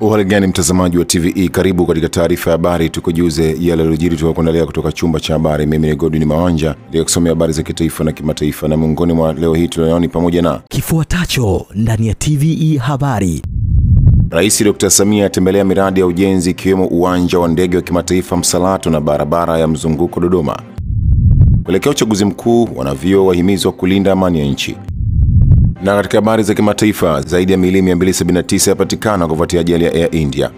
Uhali gani mtazamaji wa TVE, karibu katika taarifa ya habari tukujuze yale yaliyojiri tukakuandalia kutoka chumba cha habari. Mimi ni Godwin Mawanja ndio kusomea habari za kitaifa na kimataifa, na miongoni mwa leo hii tunayoona pamoja na kifuatacho ndani ya TVE habari. Rais Dr. Samia atembelea miradi ya ujenzi ikiwemo uwanja wa ndege wa kimataifa Msalato na barabara ya mzunguko Dodoma. Kuelekea uchaguzi mkuu, wanavyuo wahimizwa kulinda amani ya nchi. Na katika habari za kimataifa, zaidi ya miili 279 yapatikana kufuatia ajali ya Air India.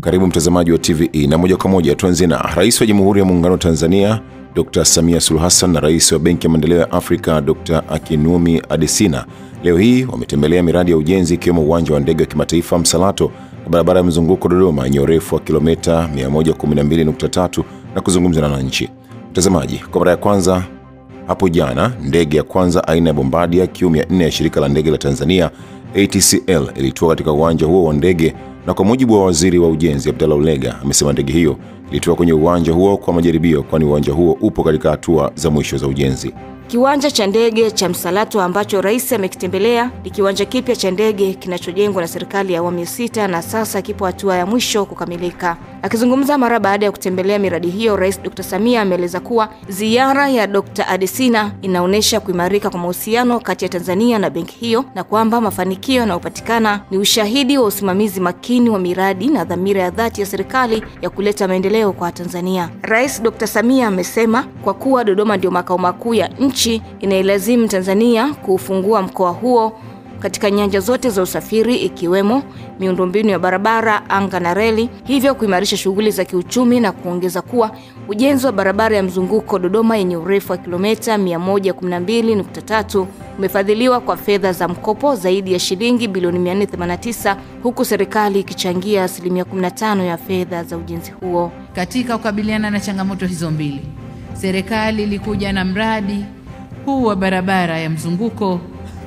Karibu mtazamaji wa TVE, na moja kwa moja tuanze na Rais wa Jamhuri ya Muungano wa Tanzania Dr. Samia Suluhu Hassan na Rais wa Benki ya Maendeleo ya Afrika Dr. Akinwumi Adesina leo hii wametembelea miradi ya ujenzi ikiwemo uwanja wa ndege wa kimataifa Msalato na barabara ya mzunguko Dodoma yenye urefu wa kilomita 112.3 na kuzungumza na wananchi. Mtazamaji, kwa mara ya kwanza hapo jana, ndege ya kwanza aina ya Bombardier Q400 ya shirika la ndege la Tanzania ATCL ilitua katika uwanja huo wa ndege, na kwa mujibu wa Waziri wa Ujenzi Abdalla Ulega amesema ndege hiyo ilitua kwenye uwanja huo kwa majaribio, kwani uwanja huo upo katika hatua za mwisho za ujenzi. Kiwanja cha ndege cha Msalato ambacho rais amekitembelea ni kiwanja kipya cha ndege kinachojengwa na serikali ya awamu ya 6 na sasa kipo hatua ya mwisho kukamilika. Akizungumza mara baada ya kutembelea miradi hiyo, Rais Dr. Samia ameeleza kuwa ziara ya Dr. Adesina inaonesha kuimarika kwa mahusiano kati ya Tanzania na benki hiyo, na kwamba mafanikio yanayopatikana ni ushahidi wa usimamizi makini wa miradi na dhamira ya dhati ya serikali ya kuleta maendeleo kwa Tanzania. Rais Dr. Samia amesema kwa kuwa Dodoma ndio makao makuu ya nchi, inailazimu Tanzania kuufungua mkoa huo katika nyanja zote za usafiri ikiwemo miundombinu ya barabara, anga na reli, hivyo kuimarisha shughuli za kiuchumi, na kuongeza kuwa ujenzi wa barabara ya mzunguko Dodoma yenye urefu wa kilomita 112.3 umefadhiliwa kwa fedha za mkopo zaidi ya shilingi bilioni 489, huku serikali ikichangia 15% ya fedha za ujenzi huo. Katika kukabiliana na changamoto hizo mbili, serikali ilikuja na mradi huu wa barabara ya mzunguko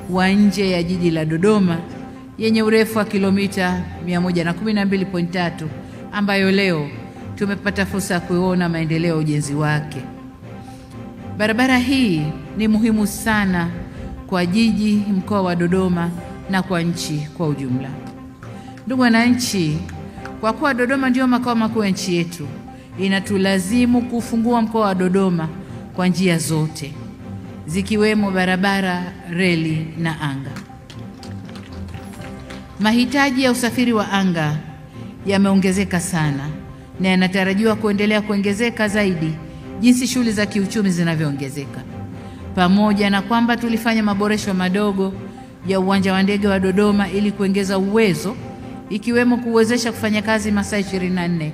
wa nje ya jiji la Dodoma yenye urefu wa kilomita 112.3 ambayo leo tumepata fursa ya kuona maendeleo ya ujenzi wake. Barabara hii ni muhimu sana kwa jiji, mkoa wa Dodoma na kwa nchi kwa ujumla. Ndugu wananchi, kwa kuwa Dodoma ndio makao makuu ya nchi yetu, inatulazimu kufungua mkoa wa Dodoma kwa njia zote, zikiwemo barabara, reli na anga. Mahitaji ya usafiri wa anga yameongezeka sana na yanatarajiwa kuendelea kuongezeka zaidi jinsi shughuli za kiuchumi zinavyoongezeka. Pamoja na kwamba tulifanya maboresho madogo ya uwanja wa ndege wa Dodoma ili kuongeza uwezo, ikiwemo kuwezesha kufanya kazi masaa 24,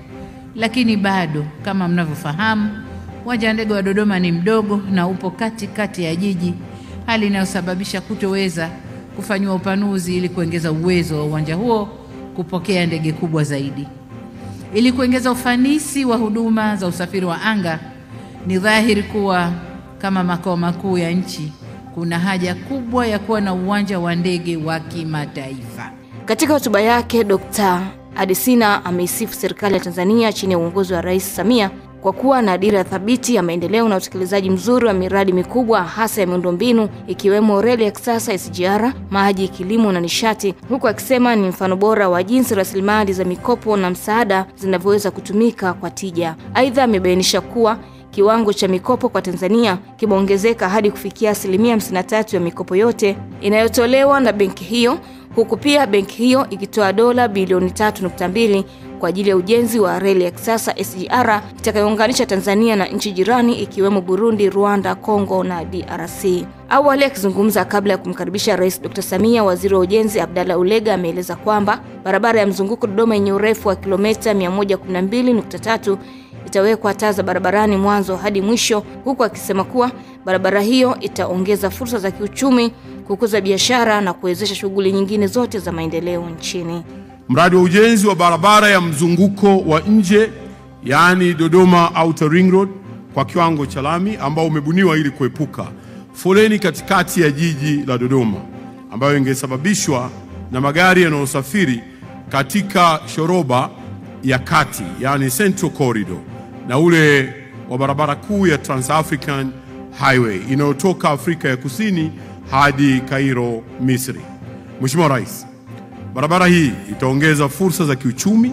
lakini bado kama mnavyofahamu, uwanja wa ndege wa Dodoma ni mdogo na upo katikati ya jiji, hali inayosababisha kutoweza kufanywa upanuzi ili kuongeza uwezo wa uwanja huo kupokea ndege kubwa zaidi. Ili kuongeza ufanisi wa huduma za usafiri wa anga, ni dhahiri kuwa kama makao makuu ya nchi kuna haja kubwa ya kuwa na uwanja wa ndege wa kimataifa. Katika hotuba yake, Dr. Adesina ameisifu serikali ya Tanzania chini ya uongozi wa Rais Samia kwa kuwa na dira thabiti ya maendeleo na utekelezaji mzuri wa miradi mikubwa hasa ya miundombinu ikiwemo reli ya kisasa SGR, maji, kilimo na nishati, huku akisema ni mfano bora wa jinsi rasilimali za mikopo na msaada zinavyoweza kutumika kwa tija. Aidha, amebainisha kuwa kiwango cha mikopo kwa Tanzania kimeongezeka hadi kufikia 53% ya mikopo yote inayotolewa na benki hiyo, huku pia benki hiyo ikitoa dola bilioni 3.2 kwa ajili ya ujenzi wa reli ya kisasa SGR itakayounganisha Tanzania na nchi jirani ikiwemo Burundi, Rwanda, Kongo na DRC. Awali akizungumza kabla ya kumkaribisha Rais Dr. Samia, Waziri wa Ujenzi Abdalla Ulega ameeleza kwamba barabara ya mzunguko Dodoma yenye urefu wa kilomita 112.3 itawekwa taa za barabarani mwanzo hadi mwisho, huku akisema kuwa barabara hiyo itaongeza fursa za kiuchumi, kukuza biashara na kuwezesha shughuli nyingine zote za maendeleo nchini. Mradi wa ujenzi wa barabara ya mzunguko wa nje, yaani Dodoma Outer Ring Road, kwa kiwango cha lami ambao umebuniwa ili kuepuka foleni katikati ya jiji la Dodoma ambayo ingesababishwa na magari yanayosafiri katika shoroba ya kati, yaani Central Corridor, na ule wa barabara kuu ya Trans-African Highway inayotoka Afrika ya Kusini hadi Cairo, Misri. Mheshimiwa Rais, Barabara hii itaongeza fursa za kiuchumi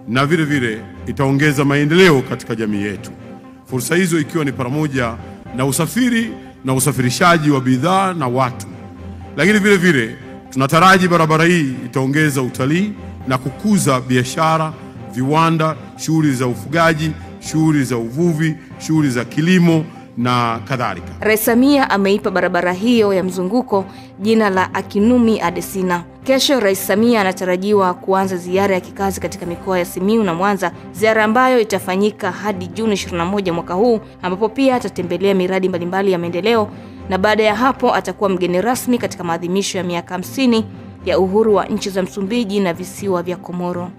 na vile vile itaongeza maendeleo katika jamii yetu. Fursa hizo ikiwa ni pamoja na usafiri na usafirishaji wa bidhaa na watu. Lakini vile vile tunataraji barabara hii itaongeza utalii na kukuza biashara, viwanda, shughuli za ufugaji, shughuli za uvuvi, shughuli za kilimo na kadhalika. Rais Samia ameipa barabara hiyo ya mzunguko jina la Akinumi Adesina. Kesho Rais Samia anatarajiwa kuanza ziara ya kikazi katika mikoa ya Simiyu na Mwanza, ziara ambayo itafanyika hadi Juni 21 mwaka huu, ambapo pia atatembelea miradi mbalimbali ya maendeleo, na baada ya hapo atakuwa mgeni rasmi katika maadhimisho ya miaka 50 ya uhuru wa nchi za Msumbiji na visiwa vya Komoro.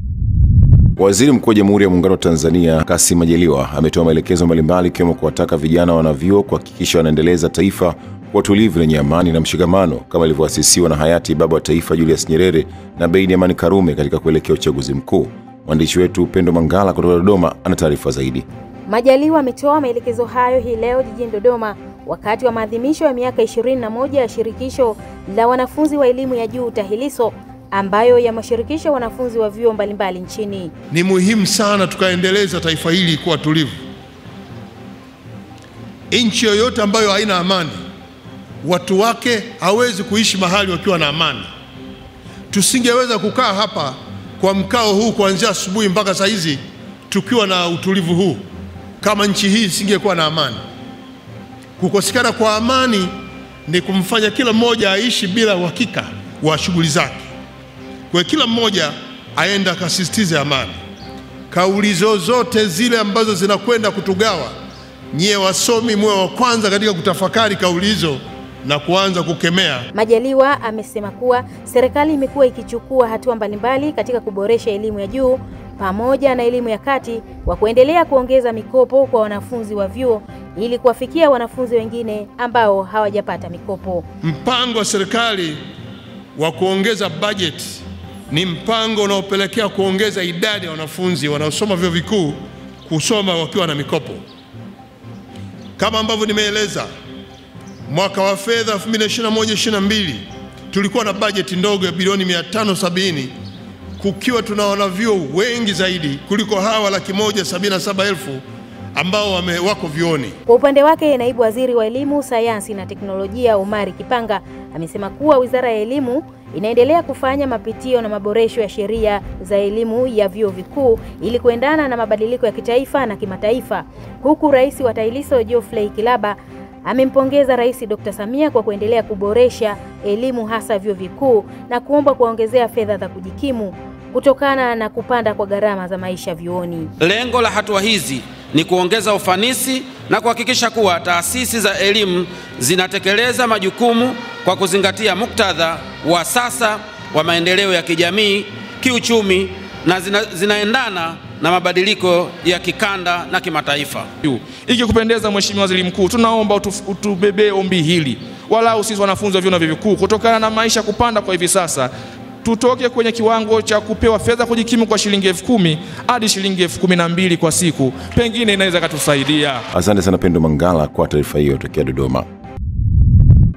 Waziri Mkuu wa Jamhuri ya Muungano wa Tanzania Kassim Majaliwa ametoa maelekezo mbalimbali ikiwemo kuwataka vijana wanavyuo kuhakikisha wanaendeleza taifa kwa utulivu lenye amani na mshikamano kama ilivyoasisiwa na hayati baba wa taifa Julius Nyerere na Beidi Amani Karume katika kuelekea uchaguzi mkuu. Mwandishi wetu Upendo Mangala kutoka Dodoma ana taarifa zaidi. Majaliwa ametoa maelekezo hayo hii leo jijini Dodoma wakati wa maadhimisho ya miaka 21 ya shirikisho la wanafunzi wa elimu ya juu TAHLISO ambayo yameshirikisha wanafunzi wa vyuo mbalimbali nchini. Ni muhimu sana tukaendeleza taifa hili kuwa tulivu. Nchi yoyote ambayo haina amani, watu wake hawezi kuishi mahali wakiwa na amani. Tusingeweza kukaa hapa kwa mkao huu kuanzia asubuhi mpaka saa hizi tukiwa na utulivu huu kama nchi hii isingekuwa na amani. Kukosekana kwa amani ni kumfanya kila mmoja aishi bila uhakika wa shughuli zake. Kwa kila mmoja aenda akasisitize amani. Kauli zozote zile ambazo zinakwenda kutugawa, nyie wasomi mwe wa kwanza katika kutafakari kauli hizo na kuanza kukemea. Majaliwa amesema kuwa serikali imekuwa ikichukua hatua mbalimbali katika kuboresha elimu ya juu pamoja na elimu ya kati kwa kuendelea kuongeza mikopo kwa wanafunzi wa vyuo ili kuwafikia wanafunzi wengine ambao hawajapata mikopo. Mpango wa serikali wa kuongeza bajeti ni mpango unaopelekea kuongeza idadi ya wanafunzi wanaosoma vyuo vikuu kusoma wakiwa na mikopo. Kama ambavyo nimeeleza, mwaka wa fedha 2021-22 tulikuwa na bajeti ndogo ya bilioni 570 kukiwa tuna wanavyuo wengi zaidi kuliko hawa 177,000 ambao wako vyuoni. Kwa upande wake, naibu waziri wa elimu, sayansi na teknolojia Omari Kipanga amesema kuwa Wizara ya Elimu inaendelea kufanya mapitio na maboresho ya sheria za elimu ya vyuo vikuu ili kuendana na mabadiliko ya kitaifa na kimataifa, huku Rais wa TAHLISO Geoffrey Kilaba amempongeza Rais Dr. Samia kwa kuendelea kuboresha elimu hasa vyuo vikuu na kuomba kuongezea fedha za kujikimu kutokana na kupanda kwa gharama za maisha vyuoni. Lengo la hatua hizi ni kuongeza ufanisi na kuhakikisha kuwa taasisi za elimu zinatekeleza majukumu kwa kuzingatia muktadha wa sasa wa maendeleo ya kijamii, kiuchumi na zinaendana na mabadiliko ya kikanda na kimataifa. Ikikupendeza Mheshimiwa Waziri Mkuu, tunaomba utubebee ombi hili. Walau sisi wanafunzi wa vyuo vikuu, kutokana na maisha kupanda kwa hivi sasa, tutoke kwenye kiwango cha kupewa fedha kujikimu kwa shilingi 10,000 hadi shilingi 12,000 kwa siku. Pengine inaweza kutusaidia. Asante sana Pendo Mangala kwa taarifa hiyo tokea Dodoma.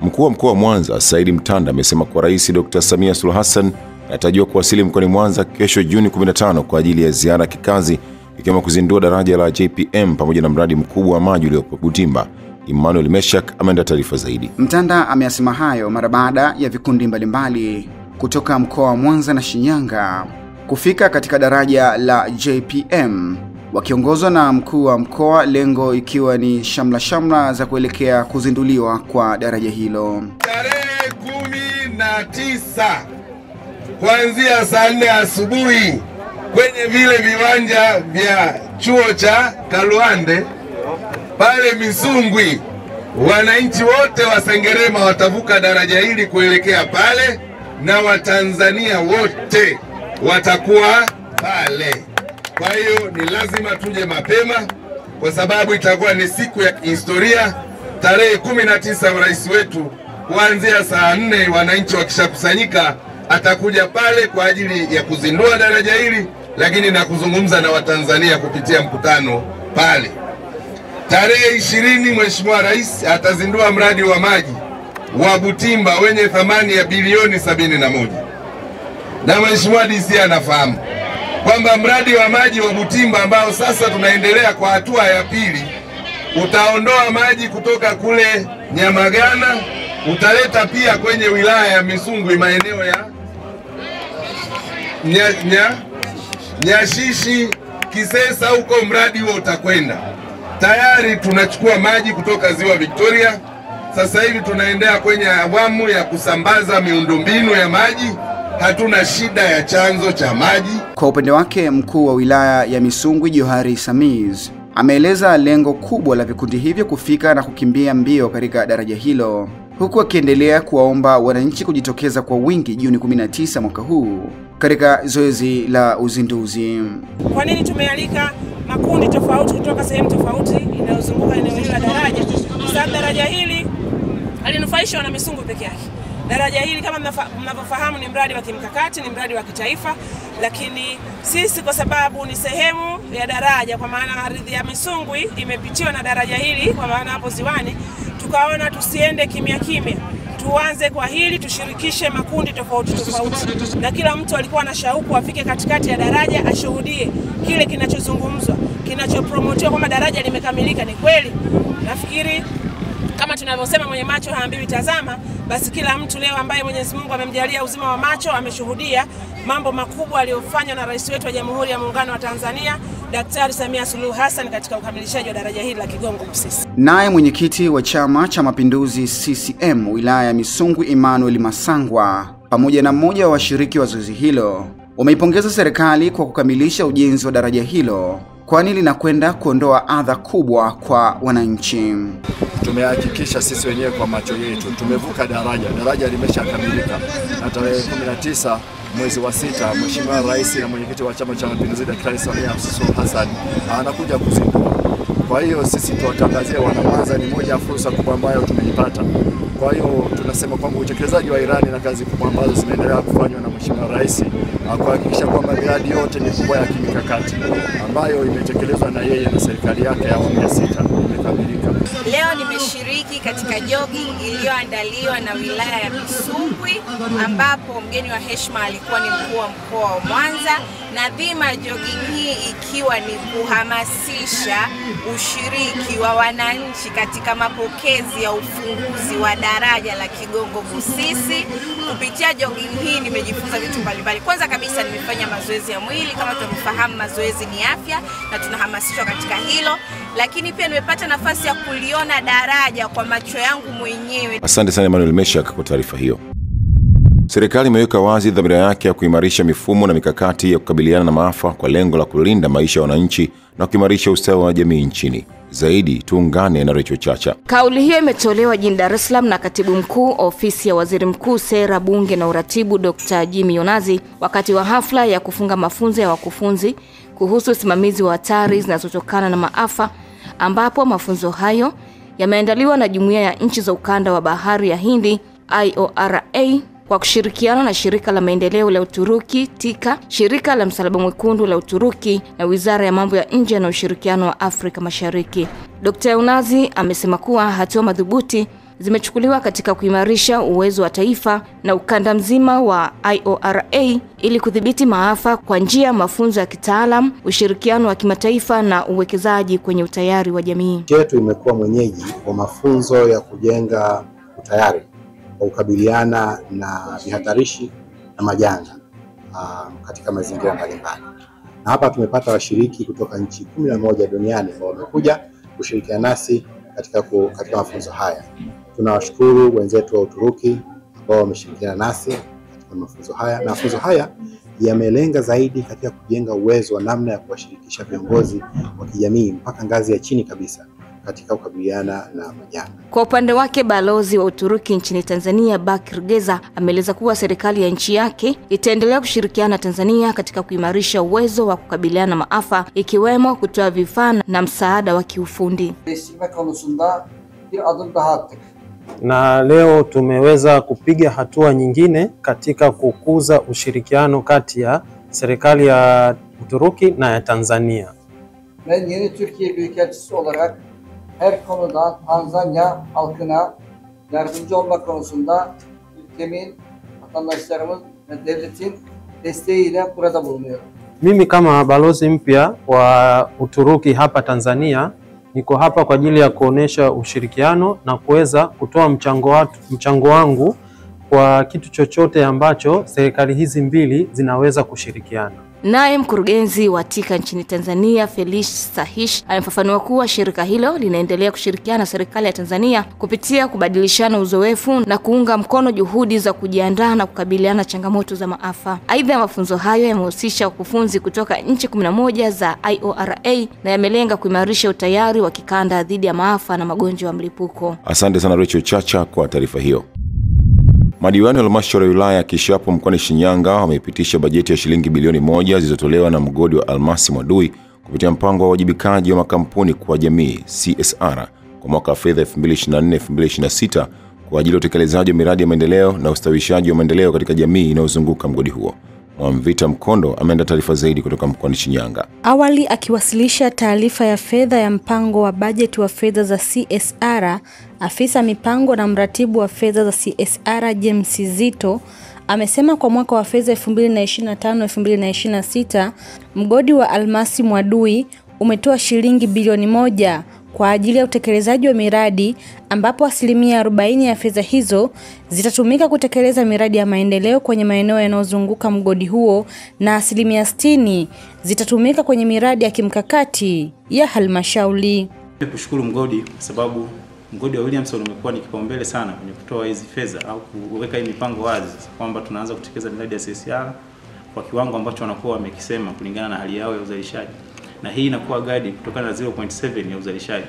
Mkuu wa mkoa wa Mwanza Saidi Mtanda amesema kwa Rais Dr. Samia Suluhu Hassan anatarajiwa kuwasili mkoani Mwanza kesho Juni 15 kwa ajili ya ziara ya kikazi ikiwemo kuzindua daraja la JPM pamoja na mradi mkubwa wa maji uliopo Butimba. Emmanuel Meshak ameandaa taarifa zaidi. Mtanda ameyasema hayo mara baada ya vikundi mbalimbali kutoka mkoa wa Mwanza na Shinyanga kufika katika daraja la JPM wakiongozwa na mkuu wa mkoa, lengo ikiwa ni shamla za kuelekea kuzinduliwa kwa daraja hilo. Tarehe 19 kuanzia saa 4 asubuhi kwenye vile viwanja vya chuo cha Kaluande pale Misungwi, wananchi wote wa Sengerema watavuka daraja hili kuelekea pale na Watanzania wote watakuwa pale. Kwa hiyo ni lazima tuje mapema kwa sababu itakuwa ni siku ya historia. Tarehe 19 rais wetu kuanzia saa 4 wananchi wakishakusanyika atakuja pale kwa ajili ya kuzindua daraja hili, lakini na kuzungumza na Watanzania kupitia mkutano pale. Tarehe 20 Mheshimiwa Rais atazindua mradi wa maji wa Butimba wenye thamani ya bilioni 71. na Mheshimiwa DC anafahamu kwamba mradi wa maji wa Butimba ambao sasa tunaendelea kwa hatua ya pili utaondoa maji kutoka kule Nyamagana, utaleta pia kwenye wilaya ya Misungwi maeneo ya Nyashishi, Kisesa, huko mradi huo utakwenda. Tayari tunachukua maji kutoka Ziwa Victoria. Sasa hivi tunaendea kwenye awamu ya kusambaza miundombinu ya maji. Hatuna shida ya chanzo cha maji. Kwa upande wake, mkuu wa wilaya ya Misungwi Johari Samiz ameeleza lengo kubwa la vikundi hivyo kufika na kukimbia mbio katika daraja hilo, huku akiendelea kuwaomba wananchi kujitokeza kwa wingi Juni 19 mwaka huu katika zoezi la uzinduzi. Kwa nini tumealika makundi tofauti kutoka sehemu tofauti inayozunguka eneo hili la daraja? Sababu daraja hili halinufaisha wana Misungwi peke yake. Daraja hili kama mnavyofahamu ni mradi wa kimkakati, ni mradi wa kitaifa, lakini sisi kwa sababu ni sehemu ya daraja, kwa maana ardhi ya Misungwi imepitiwa na daraja hili, kwa maana hapo ziwani, tukaona tusiende kimya kimya. Tuanze kwa hili, tushirikishe makundi tofauti tofauti. Na kila mtu alikuwa na shauku afike katikati ya daraja ashuhudie kile kinachozungumzwa, kinachopromotiwa kwamba daraja limekamilika. Ni kweli. Nafikiri kama tunavyosema mwenye macho haambiwi tazama, basi kila mtu leo ambaye Mwenyezi Mungu amemjalia uzima wa macho ameshuhudia mambo makubwa aliyofanywa na Rais wetu wa Jamhuri ya Muungano wa Tanzania Daktari Samia Suluhu Hassan katika ukamilishaji wa daraja hili la Kigongo Busisi. Naye mwenyekiti wa Chama cha Mapinduzi CCM wilaya ya Misungwi Emmanuel Masangwa pamoja na mmoja wa washiriki wa zoezi hilo wameipongeza serikali kwa kukamilisha ujenzi wa daraja hilo, kwani linakwenda kuondoa adha kubwa kwa wananchi. Tumehakikisha sisi wenyewe kwa macho yetu tumevuka daraja limeshakamilika, na tarehe 19 mwezi wa 6 Mheshimiwa Rais na mwenyekiti wa Chama cha Mapinduzi Daktari Samia Suluhu Hassan anakuja kuzindua. Kwa hiyo sisi tuwatangazia wanamwanza, ni moja ya fursa kubwa ambayo tumeipata. Kwa hiyo tunasema kwamba utekelezaji wa Irani na kazi kubwa ambazo zinaendelea kufanywa na Mheshimiwa Rais kuhakikisha kwamba miradi yote mikubwa ya kimikakati ambayo imetekelezwa na yeye na serikali yake ya awamu ya 6 imekamilika. Leo nimeshiriki katika jogging iliyoandaliwa na wilaya ya Misungwi, ambapo mgeni wa heshima alikuwa ni mkuu wa mkoa wa Mwanza, na dhima ya jogging hii ikiwa ni kuhamasisha ushiriki wa wananchi katika mapokezi ya ufunguzi wa daraja la Kigongo Busisi. Kupitia jogging hii nimejifunza vitu mbalimbali. Kwanza kabisa nimefanya mazoezi ya mwili, kama tunavyofahamu mazoezi ni afya na tunahamasishwa katika hilo, lakini pia nimepata nafasi ya kuliona daraja kwa macho yangu mwenyewe. Asante sana Emmanuel Meshak kwa taarifa hiyo. Serikali imeweka wazi dhamira yake ya kuimarisha mifumo na mikakati ya kukabiliana na maafa kwa lengo la kulinda maisha ya wananchi na kuimarisha ustawi wa jamii nchini. Zaidi tuungane na Recho Chacha. Kauli hiyo imetolewa jijini Dar es Salaam na Katibu Mkuu Ofisi ya Waziri Mkuu, Sera, Bunge na Uratibu, Dr. Jimmy Yonazi wakati wa hafla ya kufunga mafunzo ya wakufunzi kuhusu usimamizi wa hatari zinazotokana na maafa, ambapo mafunzo hayo yameandaliwa na Jumuiya ya Nchi za Ukanda wa Bahari ya Hindi IORA kwa kushirikiana na Shirika la Maendeleo la Uturuki TIKA, Shirika la Msalaba Mwekundu la Uturuki na Wizara ya Mambo ya Nje na Ushirikiano wa Afrika Mashariki. Dr. Yonazi amesema kuwa hatua madhubuti zimechukuliwa katika kuimarisha uwezo wa taifa na ukanda mzima wa IORA ili kudhibiti maafa kwa njia ya mafunzo ya kitaalam, ushirikiano wa kimataifa na uwekezaji kwenye utayari wa jamii. Yetu imekuwa mwenyeji wa mafunzo ya kujenga utayari wa kukabiliana na vihatarishi na majanga katika mazingira mbalimbali. Na hapa tumepata washiriki kutoka nchi 11 duniani ambao wamekuja kushirikiana nasi katika mafunzo haya. Tunawashukuru wenzetu wa Uturuki ambao wameshirikiana nasi katika mafunzo haya, na mafunzo haya yamelenga zaidi katika kujenga uwezo wa namna ya kuwashirikisha viongozi wa kijamii mpaka ngazi ya chini kabisa katika kukabiliana na majanga. Kwa upande wake, balozi wa Uturuki nchini Tanzania Bakir Geza ameeleza kuwa serikali ya nchi yake itaendelea kushirikiana na Tanzania katika kuimarisha uwezo wa kukabiliana na maafa, ikiwemo kutoa vifaa na msaada wa kiufundi. Na leo tumeweza kupiga hatua nyingine katika kukuza ushirikiano kati ya serikali ya Uturuki na ya Tanzania. Ben yeni Türkiye Büyükelçisi olarak her konuda Tanzanya halkına yardımcı olmak konusunda ülkemin, vatandaşlarımın ve devletin desteğiyle burada bulunuyor. Mimi kama balozi mpya wa Uturuki hapa Tanzania niko hapa kwa ajili ya kuonesha ushirikiano na kuweza kutoa mchango wangu kwa kitu chochote ambacho serikali hizi mbili zinaweza kushirikiana. Naye mkurugenzi wa TIKA nchini Tanzania Felish Sahish amefafanua kuwa shirika hilo linaendelea kushirikiana na serikali ya Tanzania kupitia kubadilishana uzoefu na kuunga mkono juhudi za kujiandaa na kukabiliana changamoto za maafa. Aidha, mafunzo hayo yamehusisha wakufunzi kutoka nchi 11 za IORA na yamelenga kuimarisha utayari wa kikanda dhidi ya maafa na magonjwa ya mlipuko. Asante sana Rachel Chacha kwa taarifa hiyo. Madiwani wa halmashauri ya wilaya ya Kishapu mkoani Shinyanga wamepitisha bajeti ya shilingi bilioni 1 zilizotolewa na mgodi wa Almasi Mwadui kupitia mpango wa wajibikaji wa makampuni kwa jamii CSR kwa mwaka wa fedha 2024-2026 kwa ajili ya utekelezaji wa miradi ya maendeleo na ustawishaji wa maendeleo katika jamii inayozunguka mgodi huo. Mwamvita Mkondo ameenda taarifa zaidi kutoka mkoani Shinyanga. Awali akiwasilisha taarifa ya fedha ya mpango wa bajeti wa fedha za CSR, afisa mipango na mratibu wa fedha za CSR James Zito amesema kwa mwaka wa fedha 2025-2026 mgodi wa Almasi Mwadui umetoa shilingi bilioni 1 kwa ajili ya utekelezaji wa miradi, ambapo 40% ya fedha hizo zitatumika kutekeleza miradi ya maendeleo kwenye maeneo yanayozunguka mgodi huo na 60% zitatumika kwenye miradi ya kimkakati ya halmashauri. Kushukuru mgodi kwa sababu mgodi wa Williamson umekuwa ni kipaumbele sana kwenye kutoa hizi fedha au kuweka hii mipango wazi kwamba tunaanza kutekeleza miradi ya CSR kwa kiwango ambacho wanakuwa wamekisema kulingana na hali yao ya uzalishaji. Na hii inakuwa guide kutokana na 0.7 ya uzalishaji.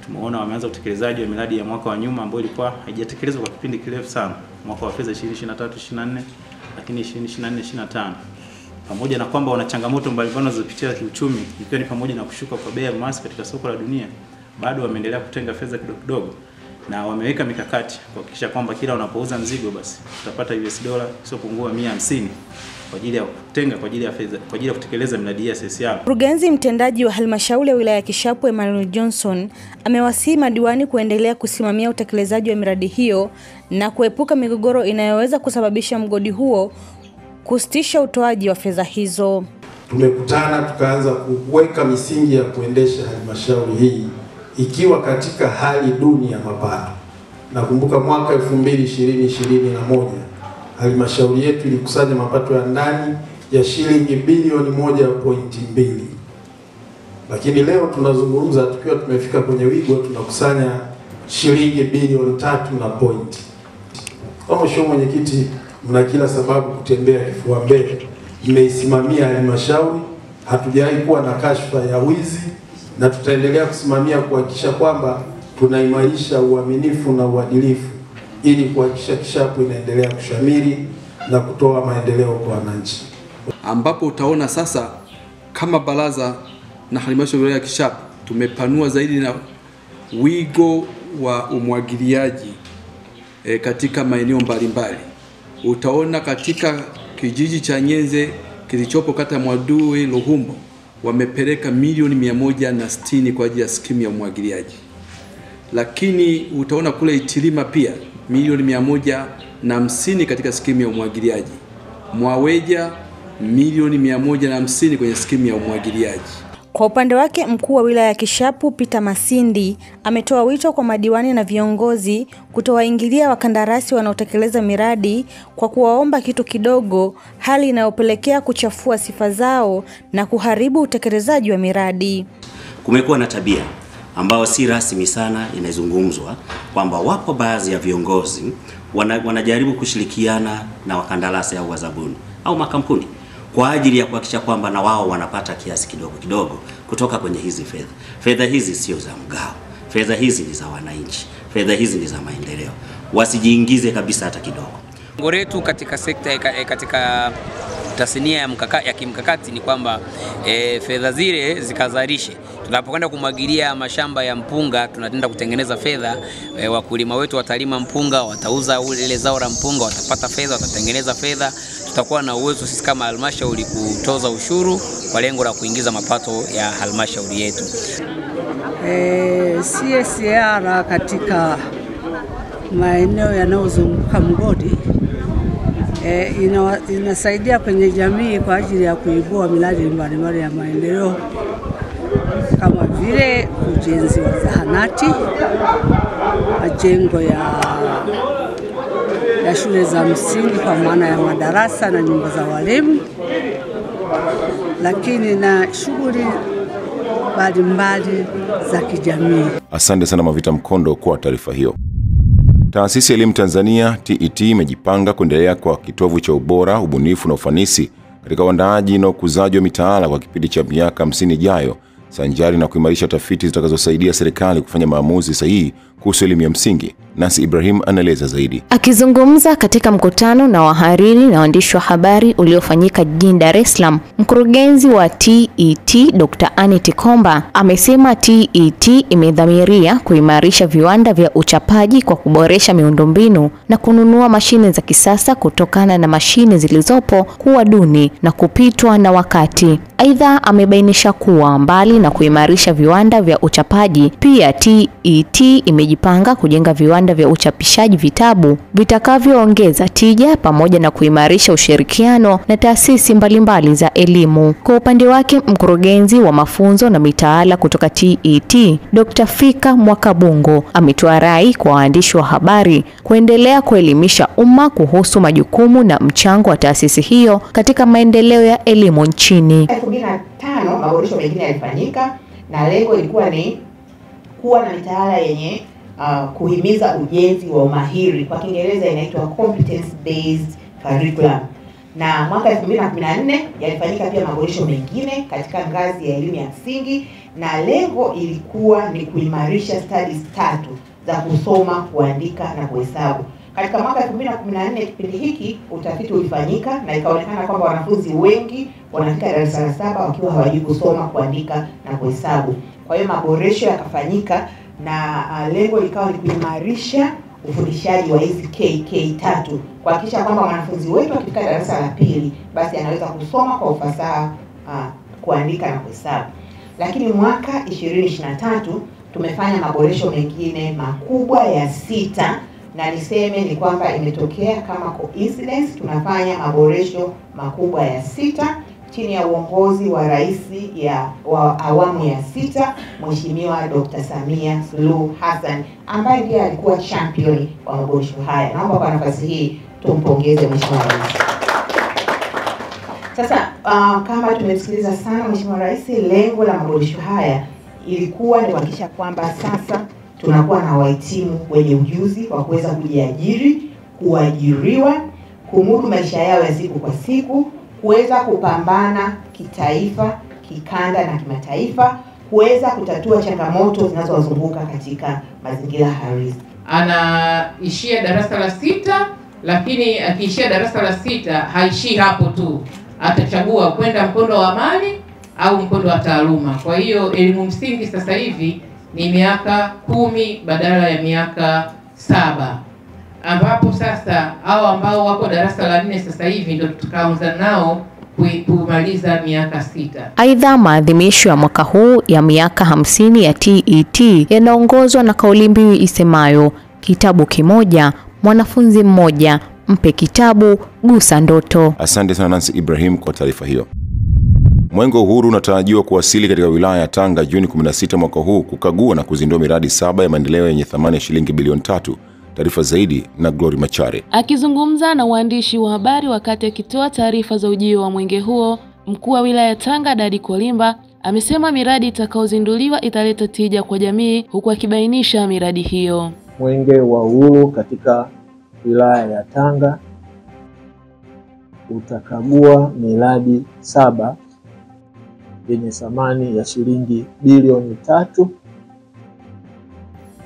Tumeona wameanza utekelezaji wa miradi ya mwaka wa nyuma ambayo ilikuwa haijatekelezwa kwa kipindi kirefu sana, mwaka wa fedha 2023-2024 lakini 2024-2025. Pamoja na kwamba wana changamoto mbalimbali zinazopitia kiuchumi, ikiwa ni pamoja na kushuka kwa bei ya almasi katika soko la dunia, bado wameendelea kutenga fedha kidogo kidogo na wameweka mikakati kuhakikisha kwamba kila wanapouza mzigo basi utapata US dola isiyopungua 150 kwa ajili ya kutenga kwa ajili ya fedha kwa ajili ya kutekeleza miradi ya CSR. Mkurugenzi mtendaji wa halmashauri ya wilaya ya Kishapu Emmanuel Johnson amewasihi madiwani kuendelea kusimamia utekelezaji wa miradi hiyo na kuepuka migogoro inayoweza kusababisha mgodi huo kusitisha utoaji wa fedha hizo. Tumekutana tukaanza kuweka misingi ya kuendesha halmashauri hii ikiwa katika hali duni ya mapato. Nakumbuka mwaka 2021 halmashauri yetu ilikusanya mapato ya ndani ya shilingi bilioni 1.2. Lakini leo tunazungumza tukiwa tumefika kwenye wigo tunakusanya shilingi bilioni 3 na point. Kwa mheshimiwa mwenyekiti, mna kila sababu kutembea kifua mbele. Mmeisimamia halmashauri, hatujawahi kuwa na kashfa ya wizi na tutaendelea kusimamia kuhakikisha kwamba tunaimarisha uaminifu na uadilifu ili kuhakikisha Kishapu inaendelea kushamiri na kutoa maendeleo kwa wananchi. Ambapo utaona sasa kama baraza na halmashauri ya Kishapu tumepanua zaidi na wigo wa umwagiliaji katika maeneo mbalimbali. Utaona katika kijiji cha Nyenze kilichopo kata Mwadui Luhumbo wamepeleka milioni 160 kwa ajili ya skimu ya umwagiliaji. Lakini utaona kule Itilima pia milioni 150 katika skimu ya umwagiliaji. Mwaweja milioni 150 kwenye skimu ya umwagiliaji. Kwa upande wake mkuu wa wilaya ya Kishapu Peter Masindi ametoa wito kwa madiwani na viongozi kutowaingilia wakandarasi wanaotekeleza miradi kwa kuwaomba kitu kidogo, hali inayopelekea kuchafua sifa zao na kuharibu utekelezaji wa miradi. Kumekuwa na tabia ambao si rasmi sana inazungumzwa kwamba wapo baadhi ya viongozi wanajaribu kushirikiana na wakandarasi au wazabuni au makampuni kwa ajili ya kuhakikisha kwamba na wao wanapata kiasi kidogo kidogo kutoka kwenye hizi fedha. Fedha hizi sio za mgao. Fedha hizi ni za wananchi. Fedha hizi ni za maendeleo. Wasijiingize kabisa hata kidogo. Lengo letu katika sekta katika tasnia ya kimkakati ni kwamba fedha zile zikazalishe. Tunapokwenda kumwagilia mashamba ya mpunga, tunatenda kutengeneza fedha. Wakulima wetu watalima mpunga, watauza ile zao la mpunga, watapata fedha, watatengeneza fedha. Tutakuwa na uwezo sisi kama halmashauri kutoza ushuru kwa lengo la kuingiza mapato ya halmashauri yetu. CSR katika maeneo yanayozunguka mgodi inasaidia kwenye jamii kwa ajili ya kuibua miradi mbalimbali ya maendeleo kama vile ujenzi wa zahanati, majengo ya shule za msingi kwa maana ya madarasa na nyumba za walimu, lakini na shughuli mbalimbali za kijamii. Asante sana Mavita Mkondo kwa taarifa hiyo. Taasisi ya Elimu Tanzania TET imejipanga kuendelea kwa kitovu cha ubora, ubunifu na ufanisi katika uandaaji na ukuzaji wa mitaala kwa kipindi cha miaka 50 ijayo, sanjari na kuimarisha tafiti zitakazosaidia serikali kufanya maamuzi sahihi kuhusu elimu ya msingi. Nancy Ibrahim anaeleza zaidi. Akizungumza katika mkutano na wahariri na waandishi wa habari uliofanyika jijini Dar es Salaam, mkurugenzi wa TET Dr. Aneth Komba amesema TET imedhamiria kuimarisha viwanda vya uchapaji kwa kuboresha miundombinu na kununua mashine za kisasa kutokana na mashine zilizopo kuwa duni na kupitwa na wakati. Aidha, amebainisha kuwa mbali na kuimarisha viwanda vya uchapaji, pia TET imejipanga kujenga viwanda vya uchapishaji vitabu vitakavyoongeza tija pamoja na kuimarisha ushirikiano na taasisi mbalimbali za elimu. Kwa upande wake, mkurugenzi wa mafunzo na mitaala kutoka TET, Dr. Fika Mwakabungo, ametoa rai kwa waandishi wa habari kuendelea kuelimisha umma kuhusu majukumu na mchango wa taasisi hiyo katika maendeleo ya elimu nchini. 2005 maboresho mengine yalifanyika na lengo lilikuwa ni kuwa na mitaala yenye kuhimiza ujenzi wa umahiri, kwa Kiingereza inaitwa competence based curriculum. Na mwaka 2014 yalifanyika pia maboresho mengine katika ngazi ya elimu ya msingi, na lengo ilikuwa ni kuimarisha studies 3 za kusoma, kuandika na kuhesabu. Katika mwaka 2014 kipindi hiki utafiti ulifanyika na ikaonekana kwamba wanafunzi wengi wanafika darasa la 7 wakiwa hawajui kusoma, kuandika na kuhesabu. Kwa hiyo maboresho yakafanyika na lengo likawa ni kuimarisha ufundishaji wa hizi KK3, kuhakikisha kwamba wanafunzi wetu wakifika darasa la 2 basi anaweza kusoma kwa ufasaha, kuandika na kuhesabu. Lakini mwaka 2023 tumefanya maboresho mengine makubwa ya 6, na niseme ni kwamba imetokea kama coincidence, tunafanya maboresho makubwa ya 6 chini ya uongozi wa rais wa awamu ya 6 Mheshimiwa Dr. Samia Suluhu Hassan, ambaye ndiye alikuwa champion wa maboresho haya. Naomba kwa nafasi hii tumpongeze Mheshimiwa Rais. Sasa kama tumesikiliza sana Mheshimiwa Rais, lengo la maboresho haya ilikuwa ni kuhakikisha kwamba sasa tunakuwa na wahitimu wenye ujuzi wa kuweza kujiajiri, kuajiriwa, kumudu maisha yao ya siku kwa siku, kuweza kupambana kitaifa, kikanda na kimataifa, kuweza kutatua changamoto zinazowazunguka katika mazingira halisi. Anaishia darasa la 6, lakini akiishia darasa la 6 haishii hapo tu. Atachagua kwenda mkondo wa amali au mkondo wa taaluma. Kwa hiyo elimu msingi sasa hivi ni miaka 10 badala ya miaka 7. Ambapo sasa hao ambao wako darasa la 4 sasa hivi ndio tukaanza nao kumaliza miaka 6. Aidha, maadhimisho ya mwaka huu ya miaka 50 ya TET yanaongozwa na kauli mbiu isemayo kitabu kimoja, mwanafunzi mmoja, mpe kitabu, gusa ndoto. Asante sana Nancy Ibrahim kwa taarifa hiyo. Mwenge wa Uhuru unatarajiwa kuwasili katika wilaya ya Tanga Juni 16 mwaka huu kukagua na kuzindua miradi 7 ya maendeleo yenye thamani ya shilingi bilioni 3. Taarifa zaidi na Glory Machare. Akizungumza na waandishi wa habari wakati akitoa taarifa za ujio wa mwenge huo, mkuu wa wilaya ya Tanga Dadi Kolimba amesema miradi itakayozinduliwa italeta tija kwa jamii, huku akibainisha miradi hiyo. Mwenge wa Uhuru katika wilaya ya Tanga utakagua miradi 7 yenye thamani ya shilingi bilioni 3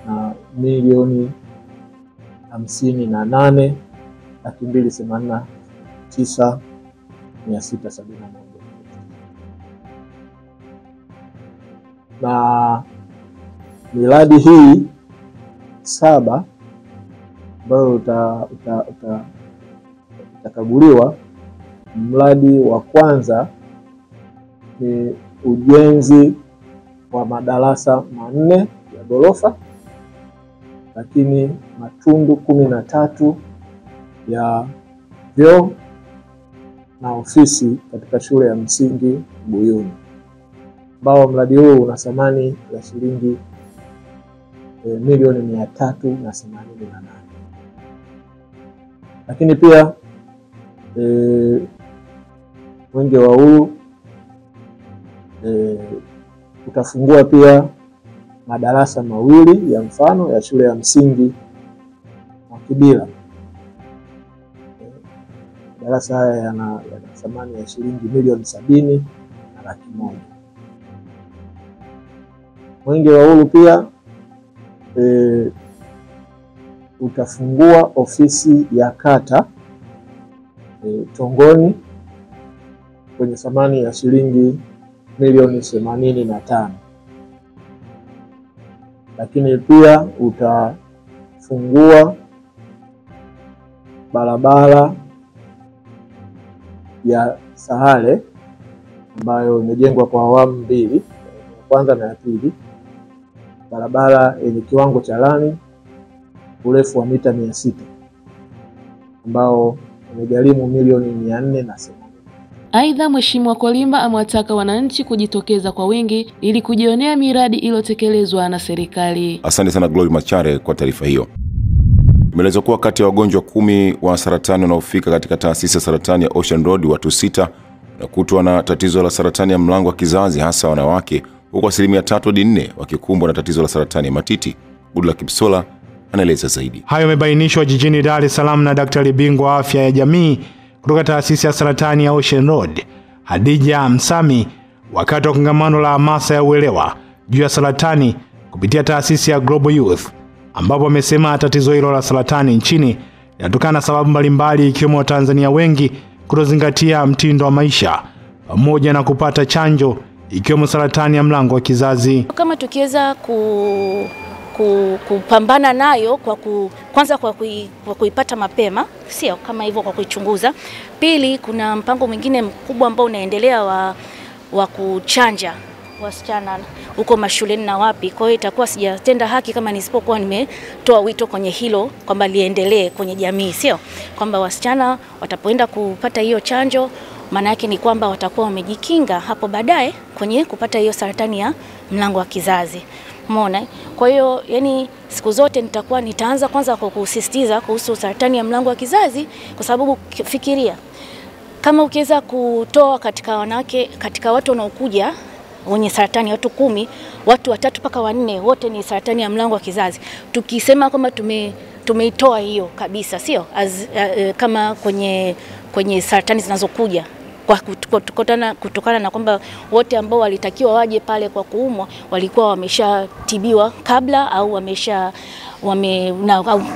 na milioni 58,289,671. Na miradi hii 7 ambayo utakaguliwa, mradi wa kwanza ni ujenzi wa madarasa 4 ya ghorofa, lakini matundu 13 ya vyoo na ofisi katika shule ya msingi Buyuni, ambao mradi huu una thamani ya shilingi milioni 388. Lakini pia Mwenge wa Uhuru utafungua pia madarasa mawili ya mfano ya shule ya msingi Mwakibila. Madarasa haya yana thamani ya shilingi milioni 70,100,000. Mwenge wa Uhuru pia utafungua ofisi ya kata Tongoni kwenye thamani ya shilingi milioni 85. Lakini pia utafungua barabara ya Sahale ambayo imejengwa kwa awamu mbili, ya kwanza na ya pili. Barabara yenye kiwango cha lami urefu wa mita 600 ambao umegharimu milioni 480. Aidha, Mheshimiwa Kolimba amewataka wananchi kujitokeza kwa wingi ili kujionea miradi iliyotekelezwa na serikali. Asante sana Glory Machare kwa taarifa hiyo. Imeelezwa kuwa kati ya wagonjwa 10 wa saratani wanaofika katika taasisi ya saratani ya Ocean Road, watu 6 wanakutwa na tatizo la saratani ya mlango wa kizazi, hasa wanawake, huku 3 hadi 4 wakikumbwa na tatizo la saratani ya matiti. Goodluck Kipsola anaeleza zaidi. Hayo yamebainishwa jijini Dar es Salaam na daktari bingwa afya ya jamii kutoka taasisi ya saratani ya Ocean Road, Hadija Msami, wakati wa kongamano la hamasa ya uelewa juu ya saratani kupitia taasisi ya Global Youth, ambapo amesema tatizo hilo la saratani nchini linatokana na sababu mbalimbali, ikiwemo Watanzania wengi kutozingatia mtindo wa maisha pamoja na kupata chanjo, ikiwemo saratani ya mlango wa kizazi. Kama tukiweza kupambana nayo kwanza kwa kuipata mapema, sio kama hivyo kwa kuichunguza. Pili, kuna mpango mwingine mkubwa ambao unaendelea wa kuchanja wasichana huko mashuleni na wapi. Kwa hiyo itakuwa sijatenda haki kama nisipokuwa nimetoa wito kwenye hilo kwamba liendelee kwenye jamii, sio kwamba wasichana watapoenda kupata hiyo chanjo, maana yake ni kwamba watakuwa wamejikinga hapo baadaye kwenye kupata hiyo saratani ya mlango wa kizazi. Umeona? Kwa hiyo yani siku zote nitaanza kwanza kwa kusisitiza kuhusu saratani ya mlango wa kizazi, kwa sababu fikiria kama ukiweza kutoa katika wanawake, katika watu wanaokuja wenye saratani, watu 10, watu 3 mpaka 4 wote ni saratani ya mlango wa kizazi. Tukisema kwamba tumeitoa hiyo kabisa, sio kama kwenye saratani zinazokuja kwa kutokana na kwamba wote ambao walitakiwa waje pale kwa kuumwa walikuwa wameshatibiwa kabla au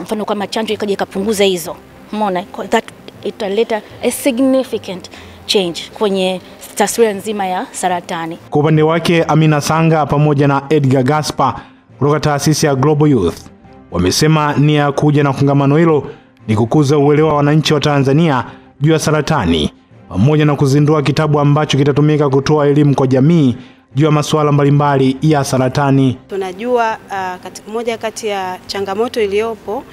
mfano kama chanjo ikaja ikapunguza hizo. Umeona? That italeta a significant change kwenye taswira nzima ya saratani. Kwa upande wake, Amina Sanga pamoja na Edgar Gaspar kutoka taasisi ya Global Youth wamesema nia ya kuja na kongamano hilo ni kukuza uelewa wa wananchi wa Tanzania juu ya saratani, pamoja na kuzindua kitabu ambacho kitatumika kutoa elimu kwa jamii juu ya masuala mbalimbali ya saratani. Tunajua katika moja kati ya changamoto iliyopo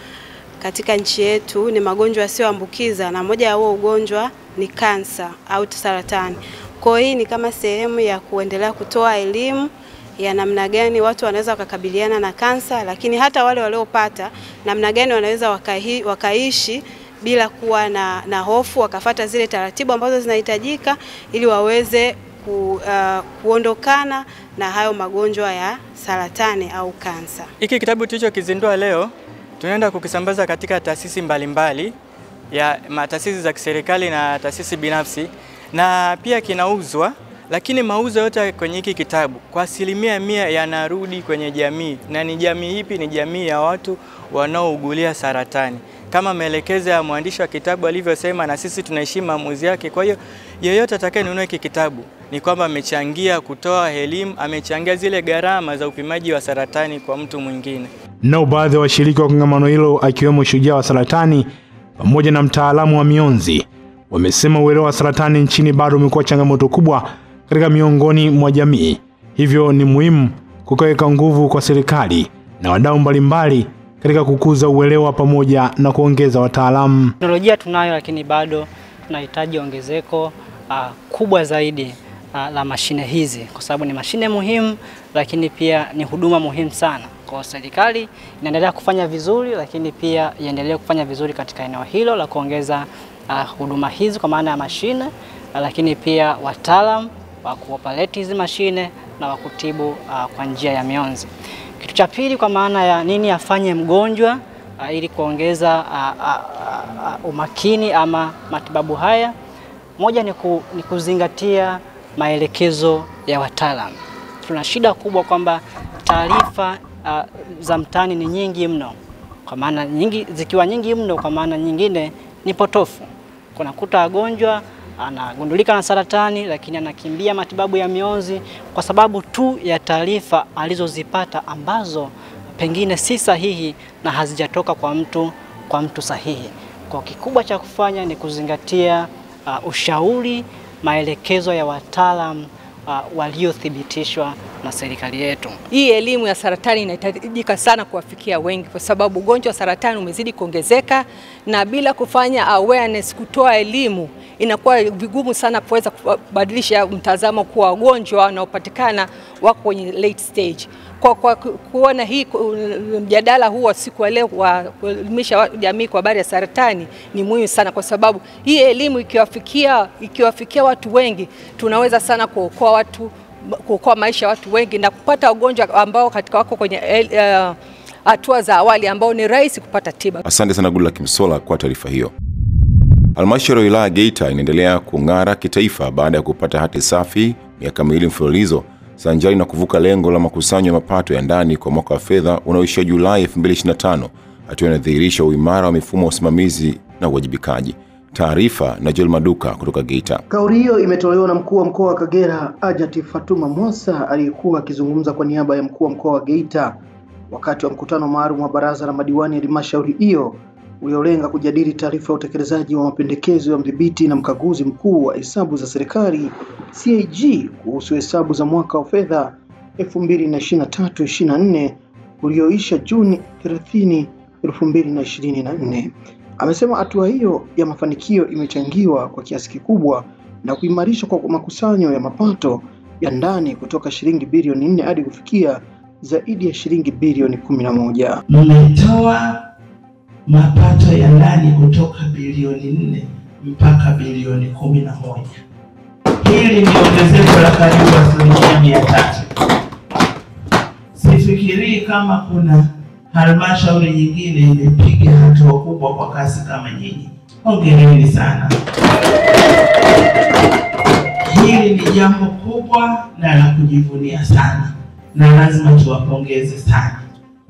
katika nchi yetu ni magonjwa yasiyoambukiza, na moja ya huo ugonjwa ni kansa au saratani. Kwa hiyo ni kama sehemu ya kuendelea kutoa elimu ya namna gani watu wanaweza kukabiliana na kansa, lakini hata wale waliopata namna gani wanaweza wakaishi bila kuwa na hofu, wakafuata zile taratibu ambazo zinahitajika ili waweze kuondokana na hayo magonjwa ya saratani au kansa. Hiki kitabu tulichokizindua leo tunaenda kukisambaza katika taasisi mbalimbali ya taasisi za kiserikali na taasisi binafsi, na pia kinauzwa, lakini mauzo yote kwenye hiki kitabu kwa 100% yanarudi kwenye jamii. Na ni jamii ipi? Ni jamii ya watu wanaougulia saratani. Kama maelekezo ya mwandishi wa kitabu alivyosema, na sisi tunaheshimu maamuzi yake. Kwa hiyo yeyote atakayenunua hiki kitabu ni kwamba amechangia kutoa elimu, amechangia zile gharama za upimaji wa saratani kwa mtu mwingine. Na baadhi ya washiriki wa kongamano hilo akiwemo shujaa wa saratani pamoja na mtaalamu wa mionzi wamesema uelewa wa saratani nchini bado umekuwa changamoto kubwa katika miongoni mwa jamii. Hivyo ni muhimu kukaweka nguvu kwa serikali na wadau mbalimbali katika kukuza uelewa pamoja na kuongeza wataalamu. Teknolojia tunayo, lakini bado tunahitaji ongezeko kubwa zaidi la mashine hizi, kwa sababu ni mashine muhimu, lakini pia ni huduma muhimu sana. Kwa serikali inaendelea kufanya vizuri, lakini pia iendelee kufanya vizuri katika eneo hilo la kuongeza huduma hizi kwa maana ya mashine, lakini pia wataalamu wa kuoperate hizi mashine na wa kutibu kwa njia ya mionzi. Kitu cha pili, kwa maana ya nini afanye mgonjwa ili kuongeza umakini ama matibabu haya, moja ni kuzingatia maelekezo ya wataalamu. Tuna shida kubwa kwamba taarifa za mtaani ni nyingi mno, kwa maana nyingi, zikiwa nyingi mno kwa maana nyingine ni potofu. Kunakuta wagonjwa anagundulika na saratani, lakini anakimbia matibabu ya mionzi kwa sababu tu ya taarifa alizozipata ambazo pengine si sahihi na hazijatoka kwa mtu sahihi. Kwa kikubwa cha kufanya ni kuzingatia ushauri, maelekezo ya wataalamu waliothibitishwa na serikali yetu. Hii elimu ya saratani inahitajika sana kuwafikia wengi, kwa sababu ugonjwa wa saratani umezidi kuongezeka, na bila kufanya awareness, kutoa elimu, inakuwa vigumu sana kuweza kubadilisha mtazamo kwa wagonjwa wanaopatikana wako kwenye late stage. Kwa kuona hii mjadala huu wa siku ya leo wa kuelimisha jamii kwa habari ya saratani ni muhimu sana, kwa sababu hii elimu ikiwafikia watu wengi, tunaweza sana kuokoa maisha ya watu wengi na kupata wagonjwa ambao katika wako kwenye hatua za awali ambao ni rahisi kupata tiba. Asante sana Goodluck Msolla kwa taarifa hiyo. Halmashauri ya wilaya Geita inaendelea kung'ara kitaifa baada ya kupata hati safi miaka miwili mfululizo, sanjari na kuvuka lengo la makusanyo ya mapato ya ndani kwa mwaka wa fedha unaoishia Julai 2025, hatua inadhihirisha uimara wa mifumo ya usimamizi na uwajibikaji. Taarifa na Joel Maduka kutoka Geita. Kauli hiyo imetolewa na mkuu wa mkoa wa Kagera Ajati Fatuma Musa aliyekuwa akizungumza kwa niaba ya mkuu wa mkoa wa Geita wakati wa mkutano maalum wa baraza la madiwani ya halmashauri hiyo uliolenga kujadili taarifa ya utekelezaji wa mapendekezo ya mdhibiti na mkaguzi mkuu wa hesabu za serikali CAG kuhusu hesabu za mwaka wa fedha 2023-24 ulioisha Juni 30, 2024. Amesema hatua hiyo ya mafanikio imechangiwa kwa kiasi kikubwa na kuimarishwa kwa makusanyo ya mapato ya ndani kutoka shilingi bilioni 4 hadi kufikia zaidi ya shilingi bilioni 11. Mmetoa mapato ya ndani kutoka bilioni 4 mpaka bilioni 11. Hili ni ongezeko la karibu 300%. Sifikirii kama kuna halmashauri nyingine imepiga hatua kubwa kwa kasi kama nyinyi. Hongereni sana. Hili ni jambo kubwa na la kujivunia sana, na lazima tuwapongeze sana.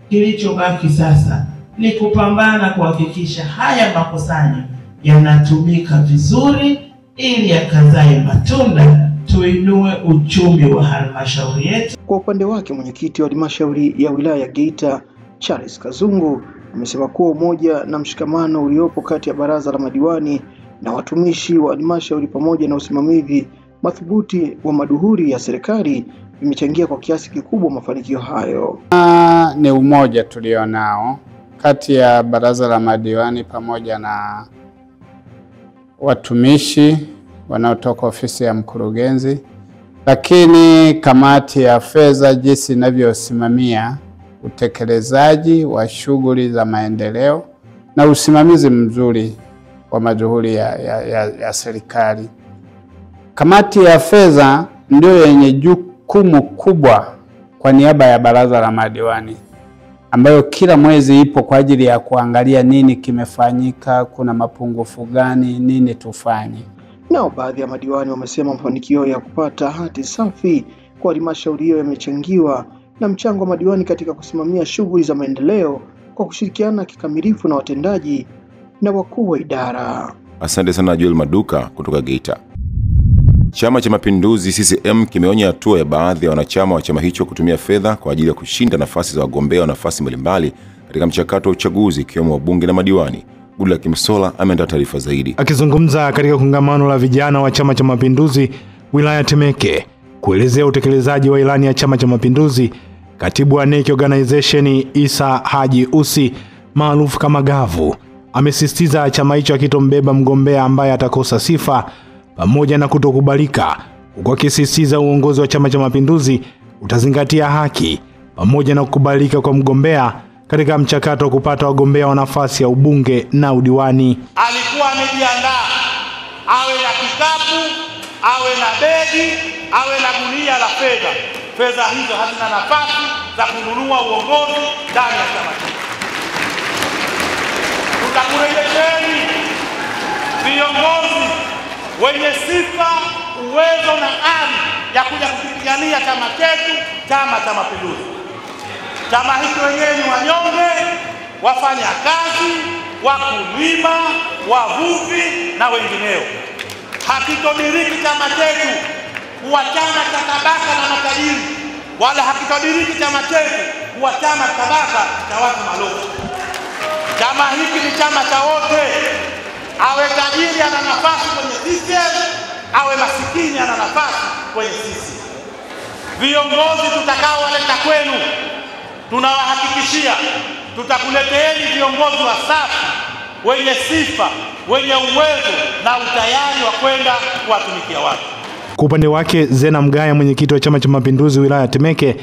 Kilichobaki sasa ni kupambana kuhakikisha haya makusanyo yanatumika vizuri ili yakazae matunda, tuinue uchumi wa halmashauri yetu. Kwa upande wake, mwenyekiti wa halmashauri ya wilaya ya Geita Charles Kazungu amesema kuwa umoja na mshikamano uliopo kati ya baraza la madiwani na watumishi wa halmashauri pamoja na usimamizi madhubuti wa maduhuri ya serikali vimechangia kwa kiasi kikubwa mafanikio hayo. Ni umoja tulionao kati ya baraza la madiwani pamoja na watumishi wanaotoka ofisi ya mkurugenzi, lakini kamati ya fedha jinsi inavyosimamia utekelezaji wa shughuli za maendeleo na usimamizi mzuri wa majuhuri ya serikali. Kamati ya fedha ndio yenye jukumu kubwa kwa niaba ya baraza la madiwani, ambayo kila mwezi ipo kwa ajili ya kuangalia nini kimefanyika, kuna mapungufu gani, nini tufanye. Nao baadhi ya madiwani wamesema mafanikio ya kupata hati safi kwa halmashauri hiyo yamechangiwa na mchango wa madiwani katika kusimamia shughuli za maendeleo kwa kushirikiana kikamilifu na watendaji na wakuu wa idara. Asante sana Joel Maduka kutoka Geita. Chama cha Mapinduzi CCM kimeonya hatua ya baadhi ya wanachama wa chama hicho kutumia fedha kwa ajili ya kushinda nafasi za wagombea wa nafasi mbalimbali katika mchakato wa uchaguzi ikiwemo wabunge na madiwani. Goodluck Msolla ameandaa taarifa zaidi. Akizungumza katika kongamano la vijana wa Chama cha Mapinduzi wilaya Temeke kuelezea utekelezaji wa ilani ya Chama cha Mapinduzi, Katibu wa NEC Organization Isa Haji Usi maarufu kama Gavu amesisitiza chama hicho hakitombeba mgombea ambaye atakosa sifa pamoja na kutokubalika, huku akisisitiza uongozi wa Chama cha Mapinduzi utazingatia haki pamoja na kukubalika kwa mgombea katika mchakato wa kupata wagombea wa nafasi ya ubunge na udiwani. Alikuwa amejiandaa, awe na kikapu, awe na begi, awe na gunia la fedha. Fedha hizo hazina nafasi za kununua uongozi ndani ya chama chetu. Tutakurejesheni viongozi wenye sifa, uwezo na ari ya kuja kupigania chama chetu, Chama cha Mapinduzi. Chama hiki wenyewe ni wanyonge, wafanya kazi, wakulima, wavuvi na wengineo. Hakitodiriki chama chetu kuwa chama cha tabaka na matajiri, wala hakitodiriki chama chetu kuwa chama tabaka cha watu malofu. Chama hiki ni chama cha wote. Awe tajiri ana nafasi kwenye CCM, awe masikini ana nafasi kwenye CCM. Viongozi tutakaowaleta kwenu, tunawahakikishia tutakuleteeni viongozi wasafi, wenye sifa, wenye uwezo na utayari wa kwenda kuwatumikia watu. Kwa upande wake, Zena Mgaya, mwenyekiti wa Chama cha Mapinduzi wilaya ya Temeke,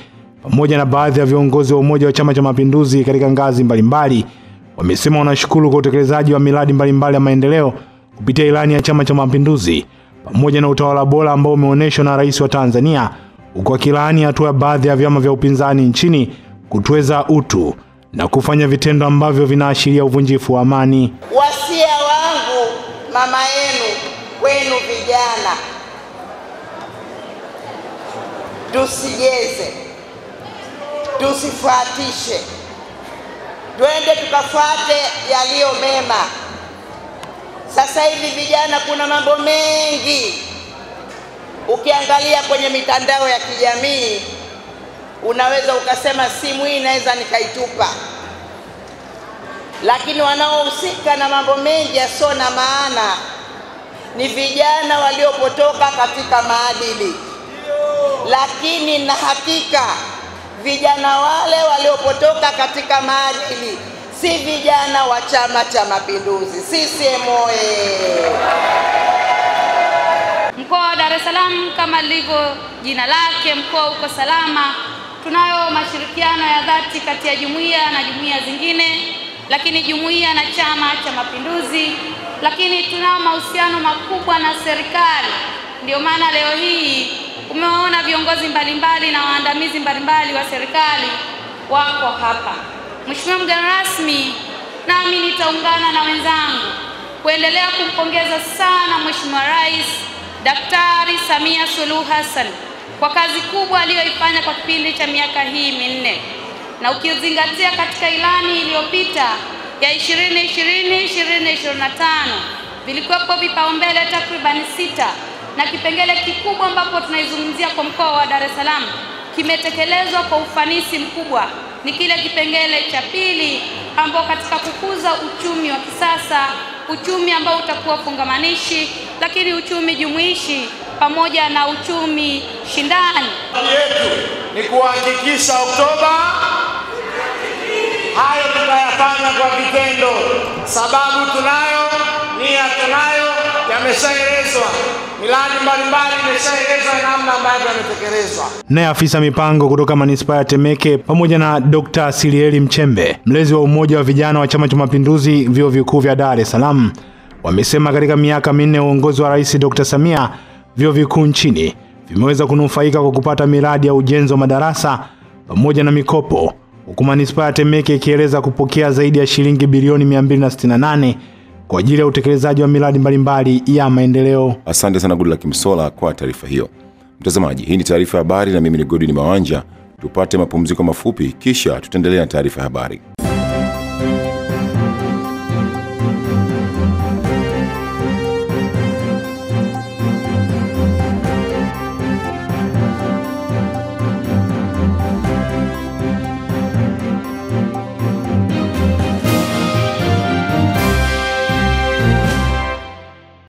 pamoja na baadhi ya viongozi wa umoja wa Chama cha Mapinduzi katika ngazi mbalimbali, wamesema wanashukuru kwa utekelezaji wa miradi mbalimbali ya maendeleo kupitia ilani ya Chama cha Mapinduzi pamoja na utawala bora ambao umeonyeshwa na Rais wa Tanzania, huku akilaani hatua ya baadhi ya vyama vya upinzani nchini kutweza utu na kufanya vitendo ambavyo vinaashiria uvunjifu wa amani. Wasia wangu mama yenu kwenu vijana, tusijeze, tusifuatishe, twende tukafuate yaliyo mema. Sasa hivi vijana kuna mambo mengi, ukiangalia kwenye mitandao ya kijamii unaweza ukasema simu hii naweza nikaitupa, lakini wanaohusika na mambo mengi yasio na maana ni vijana waliopotoka katika maadili. Lakini na hakika vijana wale waliopotoka katika maadili si vijana wa Chama cha Mapinduzi. CCM oyee! Mkoa wa Dar es Salaam kama lilivyo jina lake, mkoa uko salama. Tunayo mashirikiano ya dhati kati ya jumuiya na jumuiya zingine, lakini jumuiya na Chama cha Mapinduzi, lakini tunao mahusiano makubwa na serikali. Ndio maana leo hii umeona viongozi mbalimbali na waandamizi mbalimbali wa serikali wako hapa. Mheshimiwa mgeni rasmi, nami nitaungana na wenzangu kuendelea kumpongeza sana Mheshimiwa Rais Daktari Samia Suluhu Hassan kwa kazi kubwa aliyoifanya kwa kipindi cha miaka hii minne, na ukizingatia katika ilani iliyopita ya 2020-2025 vilikuwepo vipaumbele takriban 6, na kipengele kikubwa ambapo tunaizungumzia kwa mkoa wa Dar es Salaam kimetekelezwa kwa ufanisi mkubwa ni kile kipengele cha pili, ambao katika kukuza uchumi wa kisasa, uchumi ambao utakuwa fungamanishi, lakini uchumi jumuishi pamoja na uchumi shindani. Yetu ni kuhakikisha Oktoba hayo tutayafanya kwa vitendo. Sababu tunayo, nia tunayo, yameshaelezwa. Miradi mbalimbali imeshaelezwa namna ambavyo yametekelezwa. Naye afisa mipango kutoka manispaa ya Temeke pamoja na Dr. Silieli Mchembe, mlezi wa umoja wa vijana wa Chama cha Mapinduzi vyuo vikuu vya Dar es Salaam, wamesema katika miaka minne ya uongozi wa Rais Dr. Samia, vyuo vikuu nchini vimeweza kunufaika kwa kupata miradi ya ujenzi wa madarasa pamoja na mikopo, huku manispaa ya Temeke ikieleza kupokea zaidi ya shilingi bilioni 268 kwa ajili ya utekelezaji wa miradi mbalimbali ya maendeleo. Asante sana Goodluck Msola kwa taarifa hiyo. Mtazamaji, hii ni taarifa ya habari na mimi ni Godwin Mawanja. Tupate mapumziko mafupi kisha tutaendelea na taarifa ya habari.